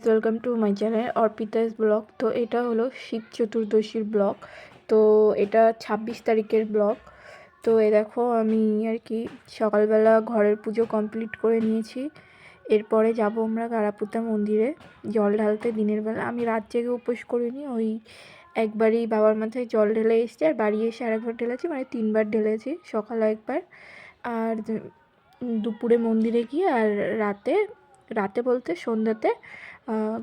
Welcome to my channel Arpita's blog. তো এটা হলো শিব চতুর্দশীর ব্লগ। তো এটা 26 তারিখের ব্লগ। তো দেখো আমি আর কি সকালবেলা ঘরের পুজো কমপ্লিট করে নিয়েছি। এরপরে যাব আমরা গারাপুতা মন্দিরে জল ঢালতে। দিনের বেলা আমি রাত জেগে উপোস করিনি, ওই একবারই বাবার মাথায় জল ঢেলে এসেছি, আর বাড়ি এসে আরেকবার ঢেলেছি, মানে 3বার ঢেলেছি। সকালে একবার, আর দুপুরে মন্দিরে গিয়ে, আর রাতে রাতে বলতে সন্ধ্যাতে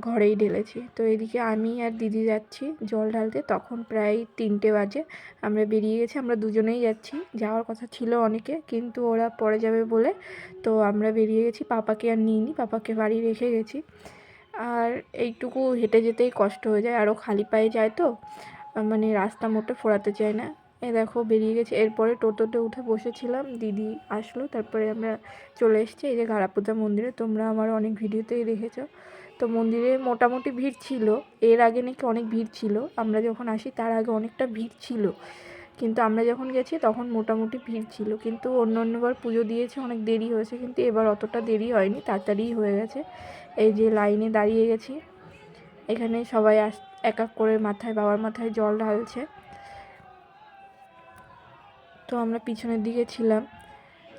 ঘরেই ঢেলেছি। তো এদিকে আমি আর দিদি যাচ্ছি জল ঢালতে। তখন প্রায় 3টে বাজে। আমরা বেরিয়ে গেছি, আমরা দুজনেই যাচ্ছি। যাওয়ার কথা ছিল অনেকে, কিন্তু ওরা পরে যাবে বলে তো আমরা বেরিয়ে গেছি। পাপাকে আর নিইনি, পাপাকে বাড়ি রেখে গেছি। আর এইটুকু হেঁটে যেতেই কষ্ট হয়ে যায়, আরও খালি পায়ে যায় তো, মানে রাস্তা মোটে ফোরাতে চায় না। দেখো বেরিয়ে গেছি। এরপরে টোটোতে উঠে বসেছিলাম, দিদি আসলো, তারপরে আমরা চলে এসেছি এই যে গারাপুতা মন্দিরে। তোমরা আমার অনেক ভিডিওতেই দেখেছো। তো মন্দিরে মোটামুটি ভিড় ছিল, এর আগে নাকি অনেক ভিড় ছিল, আমরা যখন আসি তার আগে অনেকটা ভিড় ছিল, কিন্তু আমরা যখন গেছি তখন মোটামুটি ভিড় ছিল। কিন্তু অন্যবার পুজো দিয়েছে অনেক দেরি হয়েছে, কিন্তু এবার অতটা দেরি হয়নি, তাড়াতাড়িই হয়ে গেছে। এই যে লাইনে দাঁড়িয়ে গেছি, এখানে সবাই এক এক করে বাবার মাথায় জল ঢালছে। তো আমরা পিছনের দিকে ছিলাম,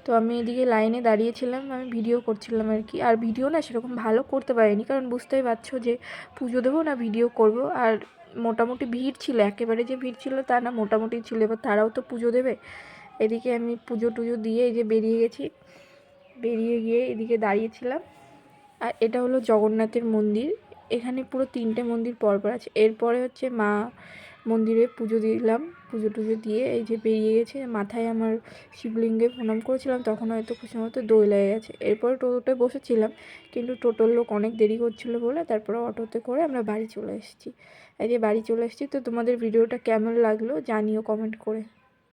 তো আমি এদিকে লাইনে দাঁড়িয়েছিলাম, আমি ভিডিও করছিলাম আর কি। আর ভিডিও না সেরকম ভালো করতে পারিনি, কারণ বুঝতেই পারছো যে পুজো দেবো না ভিডিও করব। আর মোটামুটি ভিড় ছিল, একেবারে যে ভিড় ছিল তা না, মোটামুটি ছিল, এবার তারাও তো পুজো দেবে। এদিকে আমি পুজো টুজো দিয়ে এই যে বেরিয়ে গেছি, বেরিয়ে গিয়ে এদিকে দাঁড়িয়েছিলাম। আর এটা হলো জগন্নাথের মন্দির, এখানে পুরো 3টে মন্দির পরপর আছে। এরপরে হচ্ছে মা মন্দিরে পুজো দিলাম, পুজো টুজো দিয়ে এই যে বেরিয়ে গেছে। মাথায় আমার শিবলিঙ্গে প্রণাম করেছিলাম, তখন হয়তো খুশি মতো দই লেগে গেছে। এরপরে টোটোতে বসেছিলাম, কিন্তু টোটোর লোক অনেক দেরি করছিলো বলে তারপরে অটোতে করে আমরা বাড়ি চলে এসেছি। এই যে বাড়ি চলে এসেছি। তো তোমাদের ভিডিওটা কেমন লাগলো জানিও কমেন্ট করে।